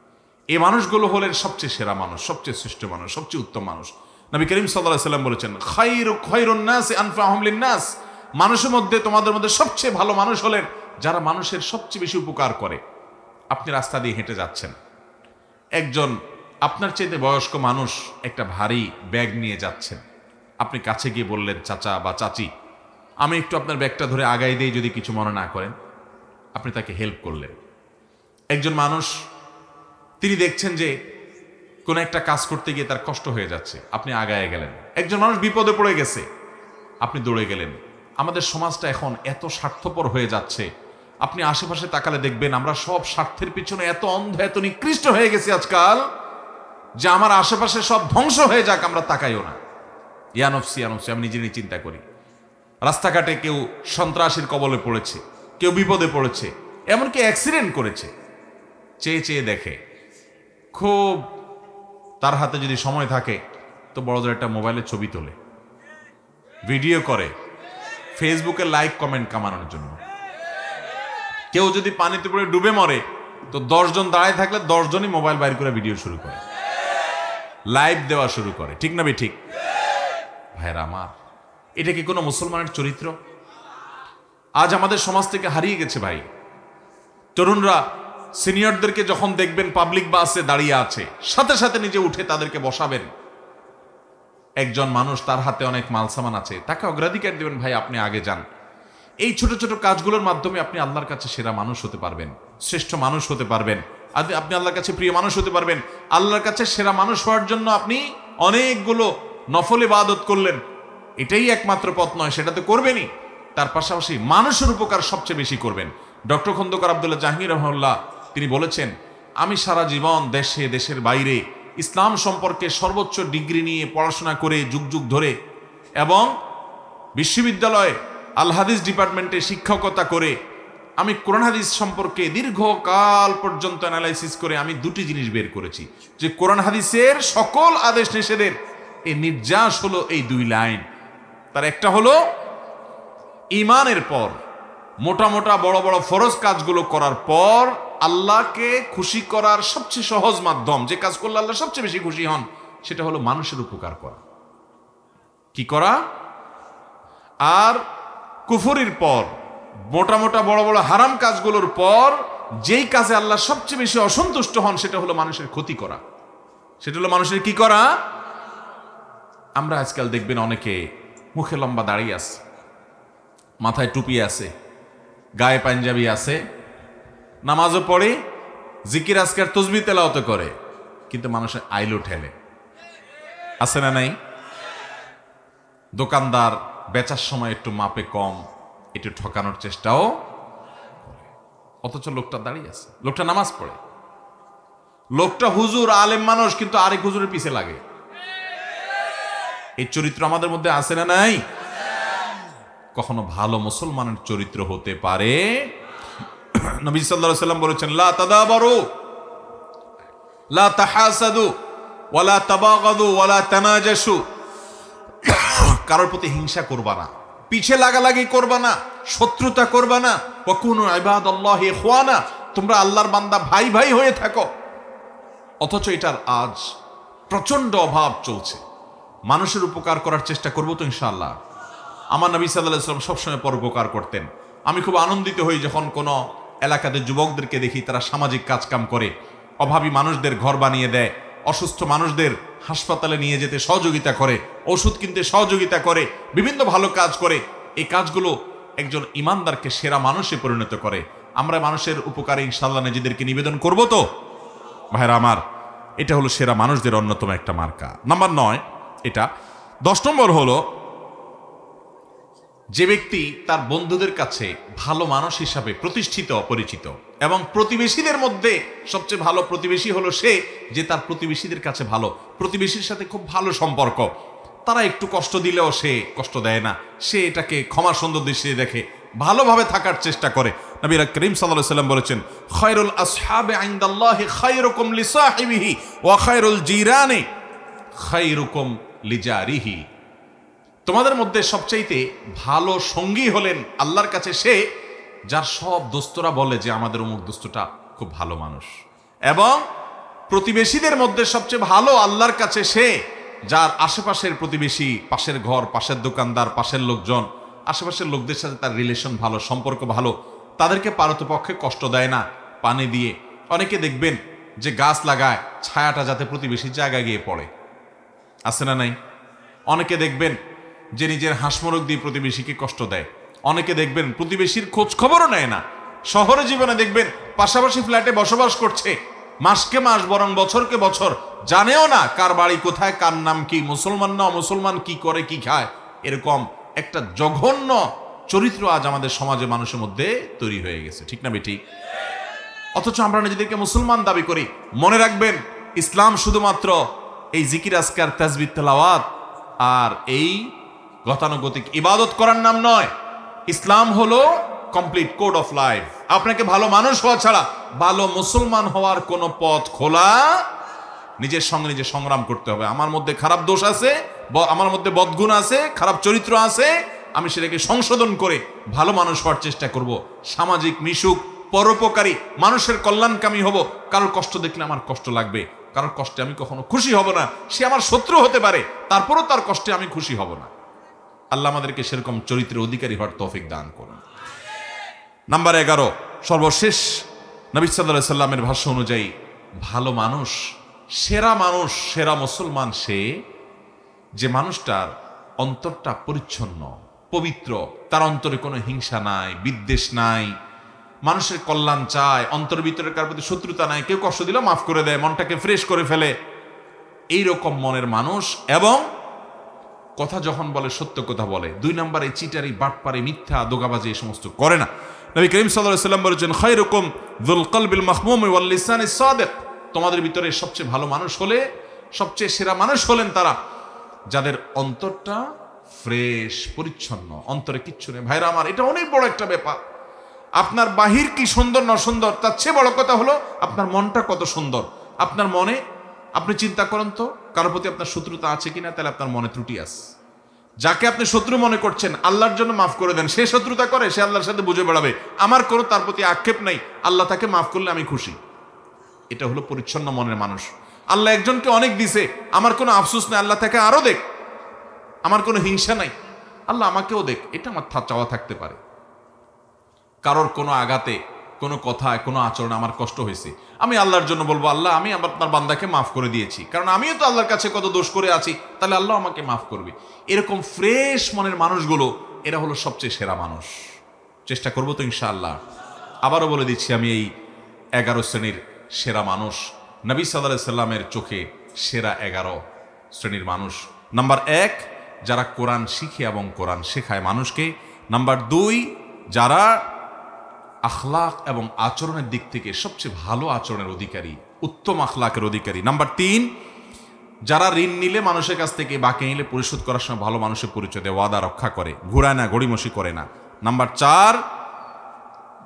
এই মানুষগুলো হলেন সবচেয়ে সেরা মানুষ, সবচেয়ে শ্রেষ্ঠ মানুষ, সবচেয়ে উত্তম মানুষ। নবী করিম সাল্লাল্লাহু আলাইহি ওয়াসাল্লাম বলেছেন, খায়রুন নাস আনফাহুম লিন-নাস, মানুষের মধ্যে তোমাদের মধ্যে সবচেয়ে ভালো মানুষ হলেন যারা মানুষের সবচেয়ে বেশি উপকার করে। আপনি রাস্তা দিয়ে হেঁটে যাচ্ছেন, একজন আপনার চাইতে বয়স্ক মানুষ একটা ভারী ব্যাগ নিয়ে যাচ্ছেন, আপনি কাছে গিয়ে বললেন, চাচা বা চাচি আমি একটু আপনার ব্যাগটা ধরে আগাই দিই, যদি কিছু মনে না করেন, আপনি তাকে হেল্প করলেন। একজন মানুষ তিনি দেখছেন যে কোন একটা কাজ করতে গিয়ে তার কষ্ট হয়ে যাচ্ছে, আপনি আগায় গেলেন। একজন মানুষ বিপদে পড়ে গেছে, আপনি দৌড়ে গেলেন। আমাদের সমাজটা এখন এত স্বার্থপর হয়ে যাচ্ছে, আপনি আশেপাশে তাকালে দেখবেন আমরা সব স্বার্থের পিছনে এত অন্ধ, এত নিকৃষ্ট হয়ে গেছি আজকাল, যে আমার আশেপাশে সব ধ্বংস হয়ে যাক আমরা তাকাইও না। ইয়ানফসি ইয়ানফসি, আমি নিজে নিজে চিন্তা করি। রাস্তাঘাটে কেউ সন্ত্রাসীর কবলে পড়েছে, কেউ বিপদে পড়েছে, এমনকি অ্যাক্সিডেন্ট করেছে, চেয়ে চেয়ে দেখে। খুব তার হাতে যদি সময় থাকে তো বড়দের একটা মোবাইলে ছবি তোলে, ভিডিও করে, ফেসবুকে লাইক কমেন্ট কামানোর জন্য। কেউ যদি পানিতে পড়ে ডুবে মরে তো 10 জন দাঁড়ায় থাকলে 10 জনই মোবাইল বাইর করে ভিডিও শুরু করে, লাইভ দেওয়া শুরু করে। ঠিক না ঠিক? ভাইরা আমার, এটা কি কোনো মুসলমানের চরিত্র? আজ আমাদের সমাজ থেকে হারিয়ে গেছে ভাই। তরুণরা সিনিয়রদেরকে যখন দেখবেন পাবলিক বাসে দাঁড়িয়ে আছে, সাথে সাথে নিজে উঠে তাদেরকে বসাবেন। একজন মানুষ তার হাতে অনেক মাল সামান আছে, তাকে অগ্রাধিকার দিবেন, ভাই আপনি আগে যান। এই ছোট ছোট কাজগুলোর মাধ্যমে আপনি আল্লাহর কাছে সেরা মানুষ হতে পারবেন, শ্রেষ্ঠ মানুষ হতে পারবেন, আপনি আল্লাহর কাছে প্রিয় মানুষ হতে পারবেন। আল্লাহর কাছে সেরা মানুষ হওয়ার জন্য আপনি অনেকগুলো নফল ইবাদত করলেন, এটাই একমাত্র পথ নয়, সেটা তো করবেনই, তার পাশাপাশি মানুষের উপকার সবচেয়ে বেশি করবেন। ডক্টর খন্দকার আব্দুল্লাহ জাহাঙ্গীর রহমাহুল্লাহ তিনি বলেছেন, আমি সারা জীবন দেশে দেশের বাইরে ইসলাম সম্পর্কে সর্বোচ্চ ডিগ্রি নিয়ে পড়াশোনা করে যুগ যুগ ধরে এবং বিশ্ববিদ্যালয়ে আল হাদিস ডিপার্টমেন্টে শিক্ষকতা করে আমি কোরআন হাদিস সম্পর্কে দীর্ঘকাল পর্যন্ত অ্যানালাইসিস করে আমি দুটি জিনিস বের করেছি যে কোরআন হাদিসের সকল আদেশ নিষেধের এই নির্যাস হলো এই দুই লাইন। তার একটা হলো ঈমানের পর মোটা মোটা বড় বড় ফরজ কাজগুলো করার পর আল্লাহকে খুশি করার সবচেয়ে সহজ মাধ্যম, যে কাজ করলে আল্লাহ সবচেয়ে বেশি খুশি হন, সেটা হলো মানুষের উপকার করা। কি করা? আর কুফরির পর মোটা মোটা বড় বড় হারাম কাজগুলোর পর যেই কাজে আল্লাহ সবচেয়ে বেশি অসন্তুষ্ট হন সেটা হলো মানুষের ক্ষতি করা, সেটা হলো মানুষের কি করা। আমরা আজকাল দেখবেন অনেকে মুখে লম্বা দাড়ি আছে, মাথায় টুপি আছে, গায়ে পাঞ্জাবি আছে, নামাজও পড়ে, জিকির আজকার তসবিহ তেলাওয়াত করে, কিন্তু মানুষের আইলো ঠেলে। আছে না নাই? দোকানদার বেচার সময় একটু মাপে কম, একটু ঠকানোর চেষ্টাও করে, অথচ লোকটা দাঁড়িয়ে আছে, লোকটা নামাজ পড়ে, লোকটা হুজুর আলেম মানুষ, কিন্তু আরেক হুজুরের পিছে লাগে। এই চরিত্র আমাদের মধ্যে আছে না নাই? কখনো ভালো মুসলমানের চরিত্র হতে পারে? নবী সাল্লাল্লাহু আলাইহি ওয়াসাল্লাম বলেছেন, লা তাদাবারু লা তাহাসাদু ওয়ালা তাবাগাদু ওয়ালা তানাজাসু। কারোর প্রতি হিংসা করবা না, পিছে লাগালাগি করবা না, শত্রুতা করবা না। ওয়া কুনু ইবাদাল্লাহি ইখওয়ানা, তোমরা আল্লাহর বান্দা ভাই ভাই হয়ে থাকো। অথচ এটার আজ প্রচন্ড অভাব চলছে। মানুষের উপকার করার চেষ্টা করবো তো ইনশাআল্লাহ। আমার নবী সাল্লাল্লাহু আলাইহি ওয়াসাল্লাম সবসময় পরোপকার করতেন। আমি খুব আনন্দিত হই যখন কোনো এলাকাতে যুবকদেরকে দেখি তারা সামাজিক কাজকাম করে, অভাবী মানুষদের ঘর বানিয়ে দেয়, অসুস্থ মানুষদের হাসপাতালে নিয়ে যেতে সহযোগিতা করে, ওষুধ কিনতে সহযোগিতা করে, বিভিন্ন ভালো কাজ করে। এই কাজগুলো একজন ইমানদারকে সেরা মানুষে পরিণত করে। আমরা মানুষের উপকারে ইনশাআল্লাহ নিজেদেরকে নিবেদন করব তো ভাইরা আমার। এটা হলো সেরা মানুষদের অন্যতম একটা মার্কা। নাম্বার 9 এটা। 10 নম্বর হলো যে ব্যক্তি তার বন্ধুদের কাছে ভালো মানুষ হিসাবে প্রতিষ্ঠিত পরিচিত, এবং প্রতিবেশীদের মধ্যে সবচেয়ে ভালো প্রতিবেশী হলো সে যে তার প্রতিবেশীদের কাছে ভালো, প্রতিবেশীর সাথে খুব ভালো সম্পর্ক, তারা একটু কষ্ট দিলেও সে কষ্ট দেয় না, সে এটাকে ক্ষমা সুন্দর দৃষ্টিতে দেখে, ভালোভাবে থাকার চেষ্টা করে। নবী করিম সাল্লাল্লাহু আলাইহি ওয়াসাল্লাম বলেছেন, খায়রুল আসহাবি ইনদাল্লাহি খায়রুকুম লিসাহিবিহি ওয়া খায়রুল জিরানি খায়রুকুম লিজারিহি। তোমাদের মধ্যে সবচাইতে ভালো সঙ্গী হলেন আল্লাহর কাছে সে যার সব দোস্তরা বলে যে আমাদের অমুক দোস্তটা খুব ভালো মানুষ, এবং প্রতিবেশীদের মধ্যে সবচেয়ে ভালো আল্লাহর কাছে সে যার আশেপাশের প্রতিবেশী, পাশের ঘর, পাশের দোকানদার, পাশের লোকজন, আশেপাশের লোকদের সাথে তার রিলেশন ভালো, সম্পর্ক ভালো, তাদেরকে পারতপক্ষে কষ্ট দেয় না পানি দিয়ে। অনেকে দেখবেন যে গাছ লাগায় ছায়াটা যাতে প্রতিবেশীর জায়গায় গিয়ে পড়ে, আছে না নাই? অনেকে দেখবেন যে নিজের হাঁসমরক দিয়ে প্রতিবেশীকে কষ্ট দেয়। অনেকে দেখবেন প্রতিবেশীর খোঁজ খবরও নেয় না। শহরে জীবনে দেখবেন পাশাপাশি ফ্ল্যাটে বসবাস করছে, মাসকে মাস বরং বছরকে বছর, জানেও না কার বাড়ি কোথায়, কার নাম কি, মুসলমান না মুসলমান, কি করে কি খায়। এরকম একটা জঘন্য চরিত্র আজ আমাদের সমাজে মানুষের মধ্যে তৈরি হয়ে গেছে, ঠিক না বেঠিক? অথচ আমরা নিজেদেরকে মুসলমান দাবি করি। মনে রাখবেন, ইসলাম শুধুমাত্র এই জিকির আজকার তাসবিহ তেলাওয়াত আর এই গতানুগতিক ইবাদত করার নাম নয়। ইসলাম হলো কমপ্লিট কোড অফ লাইফ। আপনাকে ভালো মানুষ হওয়া ছাড়া ভালো মুসলমান হওয়ার কোনো পথ খোলা। নিজের সঙ্গে নিজে সংগ্রাম করতে হবে। আমার মধ্যে খারাপ দোষ আছে, আমার মধ্যে বদগুণ আছে, খারাপ চরিত্র আছে, আমি সেটাকে সংশোধন করে ভালো মানুষ হওয়ার চেষ্টা করব। সামাজিক মিশুক, পরোপকারী, মানুষের কল্যাণকামী হব। কারোর কষ্ট দেখলে আমার কষ্ট লাগবে, কারোর কষ্টে আমি কখনো খুশি হব না। সে আমার শত্রু হতে পারে, তারপরও তার কষ্টে আমি খুশি হব না। আল্লাহ আমাদেরকে সেরকম চরিত্রের অধিকারী হওয়ার তৌফিক দান করুন। নাম্বার 11, সর্বশেষ, নবী সাল্লাল্লাহু আলাইহি সাল্লামের ভাষ্য অনুযায়ী ভালো মানুষ, সেরা মুসলমান সে যে মানুষটার অন্তরটা পরিচ্ছন্ন, পবিত্র, তার অন্তরে কোনো হিংসা নাই, বিদ্বেষ নাই, মানুষের কল্যাণ চায়, অন্তর ভিতরে কার প্রতি শত্রুতা নাই, কেউ কষ্ট দিলে মাফ করে দেয়, মনটাকে ফ্রেশ করে ফেলে, এইরকম মনের মানুষ। এবং কথা যখন বলে সত্য কথা বলে। 2 নম্বরে চিটারি, বাটপারি, মিথ্যা, দোগাবাজি এই সমস্ত করে না। নবী করিম সাল্লাল্লাহু আলাইহি সাল্লাম বলেছেন, খায়রুকুম যুল কলবিল মাহমুম ওয়াল লিসানিস সাদিক। তোমাদের ভিতরে সবচেয়ে ভালো মানুষ হলে সবচেয়ে সেরা মানুষ হলেন তারা যাদের অন্তরটা ফ্রেশ, পরিচ্ছন্ন, অন্তরে কিচ্ছু নেই। ভাইরা আমার, এটা অনেক বড় একটা ব্যাপার। আপনার বাহির কি সুন্দর না সুন্দর, তার চেয়ে বড় কথা হলো আপনার মনটা কত সুন্দর। আপনার মনে, আপনি চিন্তা করেন তো, কারোর প্রতি আপনার শত্রুতা আছে কিনা, তাহলে আপনার মনে ত্রুটি আছে। যাকে আপনি শত্রু মনে করছেন, আল্লাহর জন্য মাফ করে দেন। সে শত্রুতা করে, সে আল্লাহর সাথে বুঝে বেড়াবে আমার কোনো তার প্রতি আক্ষেপ নাই, আল্লাহ তাকে মাফ করলে আমি খুশি। এটা হলো পরিচ্ছন্ন মনের মানুষ। আল্লাহ একজনকে অনেক দিছে, আমার কোনো আফসোস নাই, আল্লাহ তাকে আরো দেখ। আমার কোনো হিংসা নাই, আল্লাহ আমাকেও দেখ, এটা আমার চাওয়া থাকতে পারে। কারোর কোনো আঘাতে, কোনো কথায়, কোনো আচরণ আমার কষ্ট হয়েছে, আমি আল্লাহর জন্য বলবো, আল্লাহ আমি আপনার বান্দাকে মাফ করে দিয়েছি, কারণ আমিও তো আল্লাহর কাছে কত দোষ করে আছি, তাহলে আল্লাহ আমাকে মাফ করবে। এরকম ফ্রেশ মনের মানুষগুলো, এরা হলো সবচেয়ে সেরা মানুষ। চেষ্টা করবো তো ইনশাআল্লাহ। আবারও বলে দিচ্ছি, আমি এই 11 শ্রেণীর সেরা মানুষ, নবী সাল্লাল্লাহু আলাইহি সাল্লামের চোখে সেরা 11 শ্রেণীর মানুষ। নাম্বার 1, যারা কোরআন শিখে এবং কোরআন শেখায় মানুষকে। নাম্বার 2, যারা আখলাক এবং আচরণের দিক থেকে সবচেয়ে ভালো আচরণের অধিকারী, উত্তম আখলাকের অধিকারী। নাম্বার 3, যারা ঋণ নিলে মানুষের কাছ থেকে, বাকি নিলে পরিশোধ করার সময় ভালো মানুষের পরিচয় দেয়, ওয়াদা রক্ষা করে, ঘুরায় না, গড়িমসি করে না। নাম্বার 4,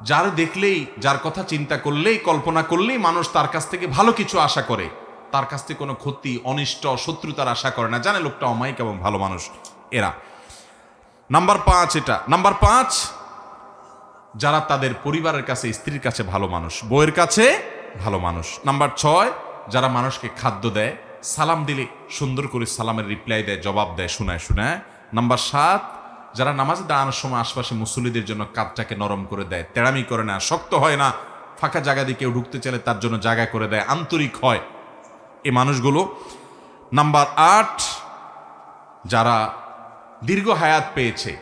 যার দেখলেই, যার কথা চিন্তা করলেই, কল্পনা করলেই মানুষ তার কাছ থেকে ভালো কিছু আশা করে, তার কাছ থেকে কোনো ক্ষতি, অনিষ্ট, শত্রুতার আশা করে না, জানে লোকটা অমায়িক এবং ভালো মানুষ এরা। নাম্বার 5 এটা। নাম্বার 5, যারা তাদের পরিবারের কাছে, স্ত্রীর কাছে ভালো মানুষ, বউয়ের কাছে ভালো মানুষ। নাম্বার 6, যারা মানুষকে খাদ্য দেয়, সালাম দিলে সুন্দর করে সালামের রিপ্লাই দেয়, জবাব দেয়, শোনায় শোনায়। নাম্বার 7, যারা নামাজে দাঁড়ানোর সময় আশপাশে মুসল্লিদের জন্য কাঁধটাকে নরম করে দেয়, তেড়ামি করে না, শক্ত হয় না, ফাঁকা জায়গা দিয়ে কেউ ঢুকতে চাইলে তার জন্য জায়গা করে দেয়, আন্তরিক হয় এই মানুষগুলো। নাম্বার 8, যারা দীর্ঘ হায়াত পেয়েছে,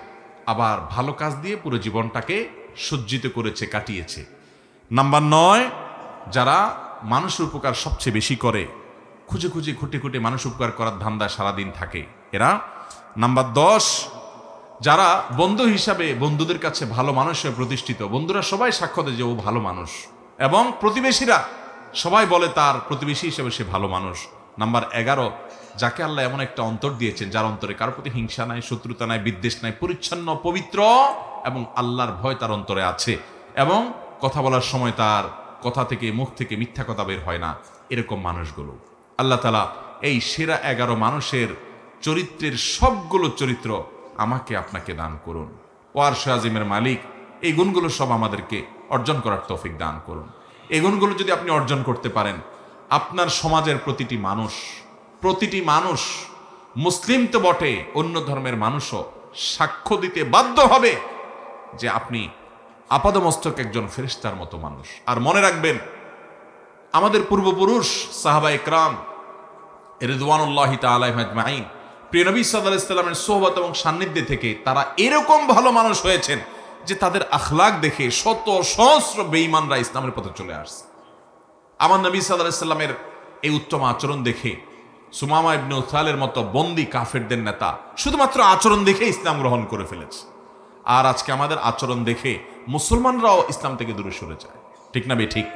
আবার ভালো কাজ দিয়ে পুরো জীবনটাকে সজ্জিত করেছে, কাটিয়েছে। নাম্বার 9, যারা মানুষের উপকার সবচেয়ে বেশি করে, খুঁজে খুঁজে খুঁটে খুঁটে মানুষ উপকার করার ধান্দায় সারাদিন থাকে এরা। নাম্বার 10, যারা বন্ধু হিসাবে বন্ধুদের কাছে ভালো মানুষ হয়ে প্রতিষ্ঠিত, বন্ধুরা সবাই সাক্ষ্য দেয় যে ও ভালো মানুষ, এবং প্রতিবেশীরা সবাই বলে তার প্রতিবেশী হিসেবে সে ভালো মানুষ। নাম্বার 11, যাকে আল্লাহ এমন একটা অন্তর দিয়েছেন, যার অন্তরে কারোর প্রতি হিংসা নাই, শত্রুতা নাই, বিদ্বেষ নাই, পরিচ্ছন্ন, পবিত্র এবং আল্লাহর ভয় তার অন্তরে আছে, এবং কথা বলার সময় তার কথা থেকে, মুখ থেকে মিথ্যা কথা বের হয় না। এরকম মানুষগুলো আল্লাহ তাআলা এই সেরা 11 মানুষের চরিত্রের সবগুলো চরিত্র আমাকে আপনাকে দান করুন। ও আরশে আজিমের মালিক এই গুণগুলো সব আমাদেরকে অর্জন করার তৌফিক দান করুন। এই গুণগুলো যদি আপনি অর্জন করতে পারেন, আপনার সমাজের প্রতিটি মানুষ, মুসলিম তো বটে, অন্য ধর্মের মানুষও সাক্ষ্য দিতে বাধ্য হবে যে আপনি আপাদমস্তক একজন ফেরেশতার মতো মানুষ। আর মনে রাখবেন, আমাদের পূর্বপুরুষ সাহাবায়ে কেরাম রিদওয়ানুল্লাহি তাআলা আলাইহিম আজমাইন, প্রিয় নবী সাল্লাল্লাহু আলাইহি সাল্লামের সোহবত এবং সান্নিধ্যে থেকে তারা এরকম ভালো মানুষ হয়েছেন যে তাদের আখলাক দেখে শত সহস্র বেঈমানরা ইসলামের পথে চলে আসছে। আমার নবী সাল্লাল্লাহু আলাইহি সাল্লামের এই উত্তম আচরণ দেখে সুমামা ইবনে উসালের মতো বন্দী কাফেরদের নেতা শুধুমাত্র আচরণ দেখে ইসলাম গ্রহণ করে ফেলেছে। আর আজকে আমাদের আচরণ দেখে মুসলমানরাও ইসলাম থেকে দূরে সরে যায়। ঠিক না বে ঠিক?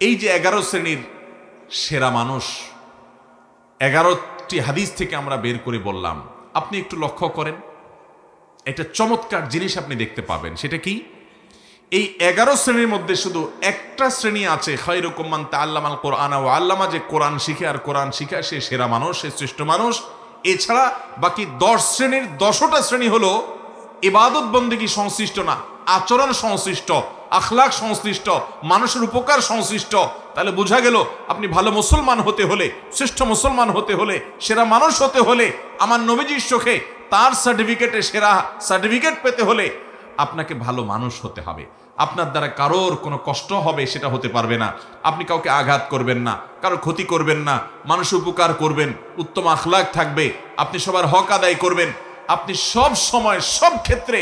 এই যে 11 শ্রেণীর সেরা মানুষ, 11টি হাদিস থেকে আমরা বের করে বললাম, আপনি একটু লক্ষ্য করেন, একটা চমৎকার জিনিস আপনি দেখতে পাবেন। সেটা কি? এই 11 শ্রেণীর মধ্যে শুধু একটা শ্রেণী আছে, খায়রুকুম মান তাআল্লামাল কুরআনা ওয়া আল্লামা, যে কোরআন শিখে আর কোরআন শিখায় সে সেরা মানুষ, সে শ্রেষ্ঠ মানুষ। এছাড়া বাকি 10 শ্রেণীর 10টা শ্রেণী হলো ইবাদত বন্দেগী সংশ্লিষ্ট না, আচরণ সংশ্লিষ্ট, আখলাক সংশ্লিষ্ট, মানুষের উপকার সংশ্লিষ্ট। তাহলে বোঝা গেল, আপনি ভালো মুসলমান হতে হলে, শ্রেষ্ঠ মুসলমান হতে হলে, সেরা মানুষ হতে হলে, আমার নবীজির চোখে তার সার্টিফিকেটে সেরা সার্টিফিকেট পেতে হলে আপনাকে ভালো মানুষ হতে হবে। আপনার দ্বারা কারোর কোনো কষ্ট হবে সেটা হতে পারবে না। আপনি কাউকে আঘাত করবেন না, কারোর ক্ষতি করবেন না, মানুষের উপকার করবেন, উত্তম আখলাক থাকবে, আপনি সবার হক আদায় করবেন, আপনি সব সময় সব ক্ষেত্রে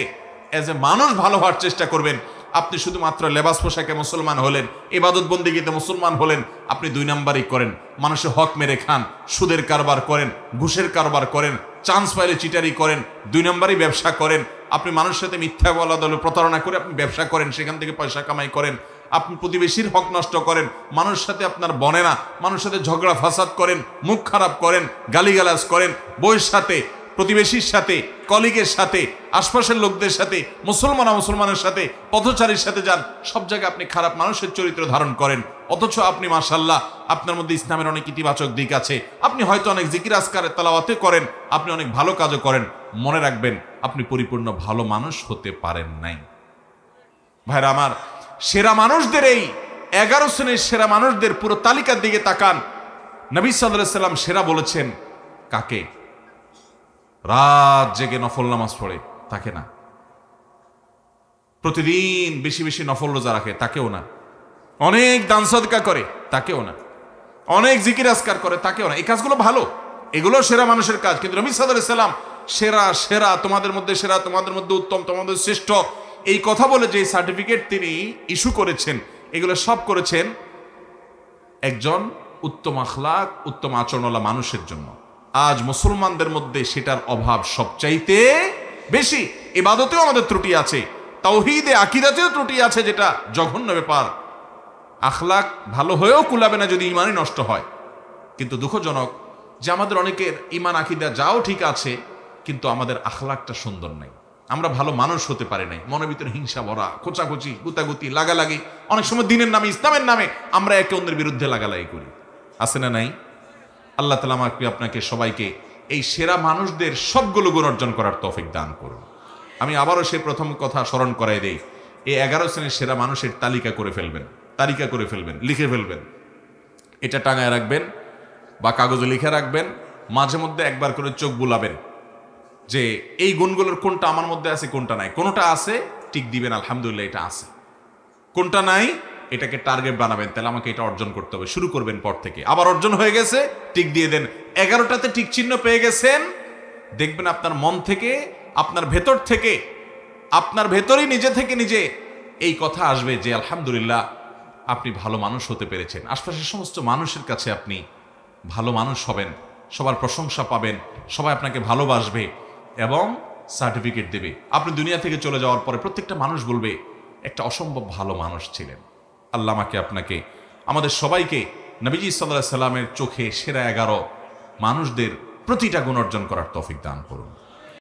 এজ এ মানুষ ভালো হওয়ার চেষ্টা করবেন। আপনি শুধুমাত্র লেবাস পোশাকে মুসলমান হলেন, ইবাদত বন্দেগীতে মুসলমান হলেন, আপনি 2 নাম্বারই করেন, মানুষের হক মেরে খান, সুদের কারবার করেন, ঘুষের কারবার করেন, চান্স পাইলে চিটারি করেন, 2 নাম্বারই ব্যবসা করেন, আপনি মানুষের সাথে মিথ্যা বলা দলে প্রতারণা করে আপনি ব্যবসা করেন, সেখান থেকে পয়সা কামাই করেন, আপনি প্রতিবেশীর হক নষ্ট করেন, মানুষের সাথে আপনার বনে না, মানুষের সাথে ঝগড়া ফাসাদ করেন, মুখ খারাপ করেন, গালিগালাজ করেন, বউয়ের সাথে, প্রতিবেশীর সাথে, কলিগের সাথে, আশপাশের লোকদের সাথে, মুসলমানের সাথে, পথচারীর সাথে যান, সব জায়গায় আপনি খারাপ মানুষের চরিত্র ধারণ করেন। অথচ আপনি মাশাআল্লাহ আপনার মধ্যে ইসলামের অনেক ইতিবাচক দিক আছে, আপনি হয়তো অনেক জিকির আজকার তেলাওয়াতে করেন, আপনি অনেক ভালো কাজও করেন। মনে রাখবেন আপনি পরিপূর্ণ ভালো মানুষ হতে পারেন নাই। ভাইরা আমার, সেরা মানুষদের এই 11 শ্রেণীর সেরা মানুষদের পুরো তালিকার দিকে তাকান। নবী সাল্লাল্লাহু আলাইহি সাল্লাম সেরা বলেছেন কাকে? রাত জেগে নফল নামাজ পড়ে তাকে না, প্রতিদিন বেশি বেশি নফল রোজা রাখে তাকেও না, অনেক দান সদকা করে তাকেও না, অনেক জিকির আজকার করে তাকেও না। এই কাজগুলো ভালো, এগুলো সেরা মানুষের কাজ। কিন্তু নবী সাল্লাল্লাহু আলাইহি সাল্লাম সেরা সেরা, তোমাদের মধ্যে সেরা, তোমাদের মধ্যে উত্তম, তোমাদের শ্রেষ্ঠ, এই কথা বলে যে সার্টিফিকেট তিনি ইস্যু করেছেন, এগুলো সব করেছেন একজন উত্তম আখলাক, উত্তম আচরণওয়ালা মানুষের জন্য। আজ মুসলমানদের মধ্যে সেটার অভাব সবচাইতে বেশি। ইবাদতেও আমাদের ত্রুটি আছে, তাওহীদে আকীদাতেও ত্রুটি আছে, যেটা জঘন্য ব্যাপার। আখলাক ভালো হয়েও কুলাবে না যদি ঈমানই নষ্ট হয়। কিন্তু দুঃখজনক যে আমাদের অনেকের ঈমান আকীদা যাও ঠিক আছে, কিন্তু আমাদের আখলাকটা সুন্দর নাই। আমরা ভালো মানুষ হতে পারি নাই, মনের ভিতরে হিংসা ভরা, খোঁচাখুচি, গুতাগুতি, লাগালাগি, অনেক সময় দিনের নামে, ইসলামের নামে আমরা একে অন্যের বিরুদ্ধে লাগালাগি করি, আছে না নাই? আল্লাহ তাআলা আমাকে আপনাকে সবাইকে এই সেরা মানুষদের সবগুলো গুণ অর্জন করার তৌফিক দান করুন। আমি আবারও সেই প্রথম কথা স্মরণ করাই দেই, এই 11 শ্রেণীর সেরা মানুষের তালিকা করে ফেলবেন, লিখে ফেলবেন, এটা টাঙায় রাখবেন বা কাগজে লিখে রাখবেন। মাঝে মধ্যে একবার করে চোখ বুলাবেন যে এই গুণগুলোর কোনটা আমার মধ্যে আছে, কোনটা নাই। কোনটা আছে টিক দিবেন, আলহামদুলিল্লাহ এটা আছে। কোনটা নাই এটাকে টার্গেট বানাবেন, তাহলে আমাকে এটা অর্জন করতে হবে, শুরু করবেন পর থেকে। আবার অর্জন হয়ে গেছে টিক দিয়ে দেন। 11টাতে টিক চিহ্ন পেয়ে গেছেন, দেখবেন আপনার মন থেকে, আপনার ভেতর থেকে, আপনার ভেতরেই নিজে থেকে নিজে এই কথা আসবে যে আলহামদুলিল্লাহ আপনি ভালো মানুষ হতে পেরেছেন। আশপাশের সমস্ত মানুষের কাছে আপনি ভালো মানুষ হবেন, সবার প্রশংসা পাবেন, সবাই আপনাকে ভালোবাসবে এবং সার্টিফিকেট দেবে। আপনি দুনিয়া থেকে চলে যাওয়ার পরে প্রত্যেকটা মানুষ বলবে একটা অসম্ভব ভালো মানুষ ছিলেন। আল্লাহ আমাকে আপনাকে, আমাদের সবাইকে নবীজি সাল্লাল্লাহু আলাইহি সাল্লামের চোখে সেরা 11 মানুষদের প্রতিটা গুণ অর্জন করার তৌফিক দান করুন।